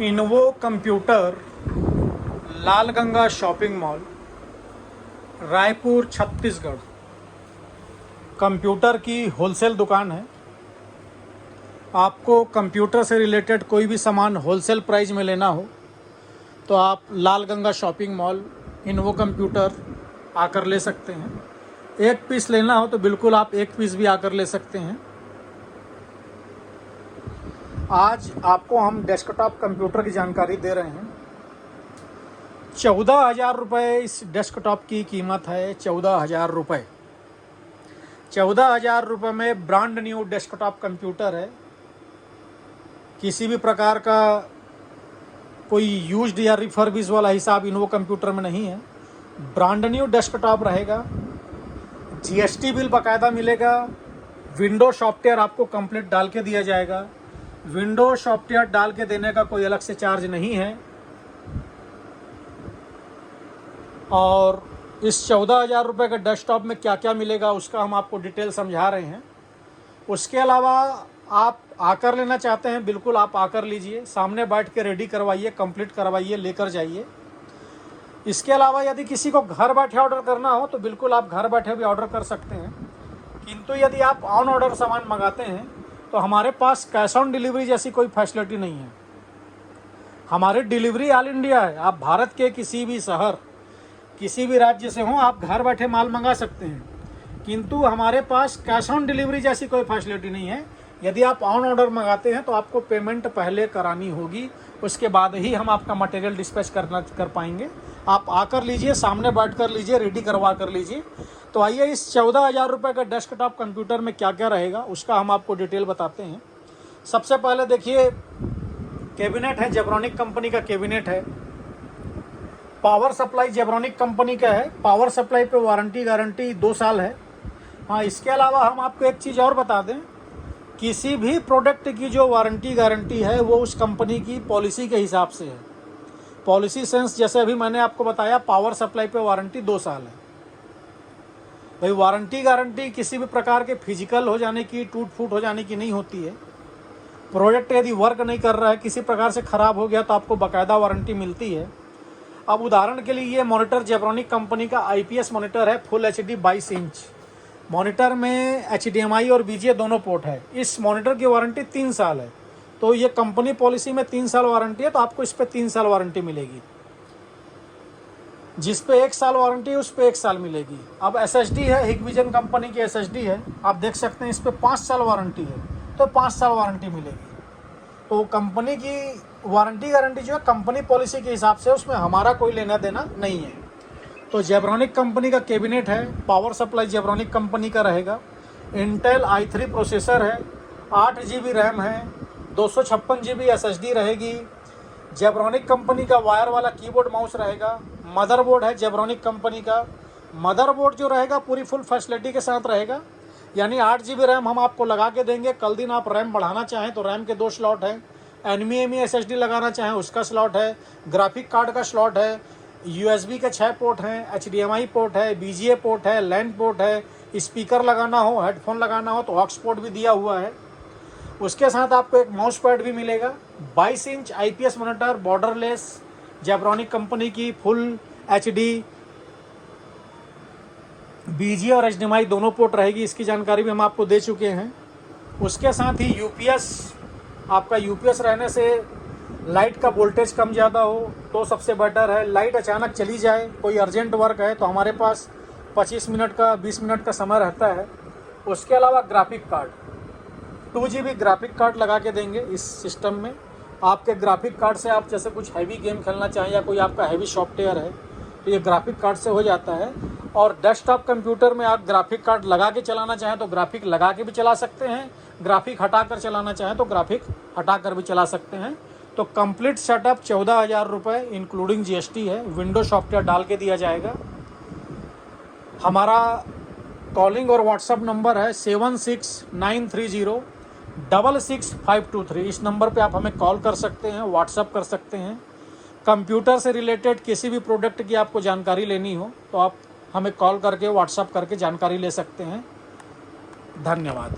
इन्वो computer, Lal Ganga shopping mall, Raipur Chhattisgarh. Computer की wholesale दुकान है। आपको कंप्यूटर से रिलेटेड कोई भी सामान होलसेल प्राइस में लेना हो तो आप लाल गंगा शॉपिंग मॉल, इन्वो कंप्यूटर आकर ले सकते हैं। एक पीस लेना हो तो बिल्कुल आप एक पीस भी आकर ले सकते हैं। आज आपको हम डेस्कटॉप कंप्यूटर की जानकारी दे रहे हैं। 14,000 रुपये इस डेस्कटॉप की कीमत है। 14,000 रुपये। 14,000 रुपये में ब्रांड न्यू डेस्कटॉप कंप्यूटर है। किसी भी प्रकार का कोई यूज्ड या रिफर्बिश वाला हिसाब इन्वो कंप्यूटर में नहीं है। ब्रांड न्यू डेस्कटॉप रहेगा। जीएसटी बिल बाकायदा मिलेगा। विंडो सॉफ्टवेयर आपको कंप्लीट डाल के दिया जाएगा। विंडो सॉफ्टवेयर डाल के देने का कोई अलग से चार्ज नहीं है। और इस 14,000 रुपये के डेस्कटॉप में क्या क्या मिलेगा उसका हम आपको डिटेल समझा रहे हैं। उसके अलावा आप आकर लेना चाहते हैं, बिल्कुल आप आकर लीजिए। सामने बैठ के रेडी करवाइए, कंप्लीट करवाइए, लेकर जाइए। इसके अलावा यदि किसी को घर बैठे ऑर्डर करना हो तो बिल्कुल आप घर बैठे भी ऑर्डर कर सकते हैं। किंतु यदि आप ऑन ऑर्डर सामान मंगाते हैं तो हमारे पास कैश ऑन डिलीवरी जैसी कोई फैसिलिटी नहीं है। हमारी डिलीवरी ऑल इंडिया है। आप भारत के किसी भी शहर, किसी भी राज्य से हों, आप घर बैठे माल मंगा सकते हैं। किंतु हमारे पास कैश ऑन डिलीवरी जैसी कोई फैसिलिटी नहीं है। यदि आप ऑन ऑर्डर मंगाते हैं तो आपको पेमेंट पहले करानी होगी, उसके बाद ही हम आपका मटेरियल डिस्पैच कर पाएंगे। आप आकर लीजिए, सामने बैठ कर लीजिए, रेडी करवा कर लीजिए। तो आइए इस 14,000 रुपये का डेस्कटॉप कंप्यूटर में क्या क्या रहेगा उसका हम आपको डिटेल बताते हैं। सबसे पहले देखिए, कैबिनेट है, जेब्रॉनिक कंपनी का कैबिनेट है। पावर सप्लाई जेब्रॉनिक कंपनी का है। पावर सप्लाई पे वारंटी गारंटी 2 साल है। हाँ, इसके अलावा हम आपको एक चीज़ और बता दें, किसी भी प्रोडक्ट की जो वारंटी गारंटी है वो उस कंपनी की पॉलिसी के हिसाब से है। पॉलिसी सेंस जैसे अभी मैंने आपको बताया, पावर सप्लाई पे वारंटी 2 साल है। भाई वारंटी गारंटी किसी भी प्रकार के फिजिकल हो जाने की, टूट फूट हो जाने की नहीं होती है। प्रोडक्ट यदि वर्क नहीं कर रहा है, किसी प्रकार से ख़राब हो गया तो आपको बाकायदा वारंटी मिलती है। अब उदाहरण के लिए ये मॉनिटर जेब्रॉनिक कंपनी का IPS मॉनिटर है, फुल HD 22 इंच। मॉनिटर में HDMI और VGA दोनों पोर्ट है। इस मॉनिटर की वारंटी 3 साल है। तो ये कंपनी पॉलिसी में 3 साल वारंटी है, तो आपको इस पर 3 साल वारंटी मिलेगी। जिस पे 1 साल वारंटी है उस पर 1 साल मिलेगी। अब SSD है, हिकविजन कंपनी की SSD है, आप देख सकते हैं इस पर 5 साल वारंटी है, तो 5 साल वारंटी मिलेगी। तो कंपनी की वारंटी गारंटी जो है कंपनी पॉलिसी के हिसाब से, उसमें हमारा कोई लेना देना नहीं है। तो जेब्रॉनिक कंपनी का कैबिनेट है। पावर सप्लाई जेब्रॉनिक कंपनी का रहेगा। इंटेल i3 प्रोसेसर है। 8 GB रैम है। 256 GB SSD रहेगी। जेब्रॉनिक कंपनी का वायर वाला कीबोर्ड माउस रहेगा। मदरबोर्ड है जेब्रॉनिक कंपनी का। मदरबोर्ड जो रहेगा पूरी फुल फैसिलिटी के साथ रहेगा। यानी 8 GB रैम हम आपको लगा के देंगे। कल दिन आप रैम बढ़ाना चाहें तो रैम के 2 स्लॉट हैं। NVMe SSD लगाना चाहें उसका स्लॉट है। ग्राफिक कार्ड का स्लॉट है। USB के 6 पोर्ट हैं। HDMI पोर्ट है। VGA पोर्ट है। LAN पोर्ट है। स्पीकर लगाना हो, हेडफोन लगाना हो तो ऑक्स पोर्ट भी दिया हुआ है। उसके साथ आपको एक माउस पैड भी मिलेगा। 22 inch IPS monitor, borderless, Zebronic company की, फुल HD, VGA और HDMI दोनों पोर्ट रहेगी। इसकी जानकारी भी हम आपको दे चुके हैं। उसके साथ ही UPS, आपका UPS रहने से लाइट का वोल्टेज कम ज़्यादा हो तो सबसे बेटर है। लाइट अचानक चली जाए, कोई अर्जेंट वर्क है तो हमारे पास 25 मिनट का, 20 मिनट का समय रहता है। उसके अलावा graphic card, 2 GB graphic card लगा के देंगे इस सिस्टम में। आपके ग्राफिक कार्ड से आप जैसे कुछ हैवी गेम खेलना चाहें या कोई आपका हैवी सॉफ्टवेयर है तो ये ग्राफिक कार्ड से हो जाता है। और डेस्कटॉप कंप्यूटर में आप ग्राफिक कार्ड लगा के चलाना चाहें तो ग्राफिक लगा के भी चला सकते हैं। ग्राफिक हटा कर चलाना चाहें तो ग्राफिक हटा कर भी चला सकते हैं। तो कंप्लीट सेटअप 14,000 रुपये इंक्लूडिंग GST है। विंडो सॉफ्टवेयर डाल के दिया जाएगा। हमारा कॉलिंग और व्हाट्सअप नंबर है 7693066523। इस नंबर पे आप हमें कॉल कर सकते हैं, व्हाट्सअप कर सकते हैं। कंप्यूटर से रिलेटेड किसी भी प्रोडक्ट की आपको जानकारी लेनी हो तो आप हमें कॉल करके, व्हाट्सअप करके जानकारी ले सकते हैं। धन्यवाद।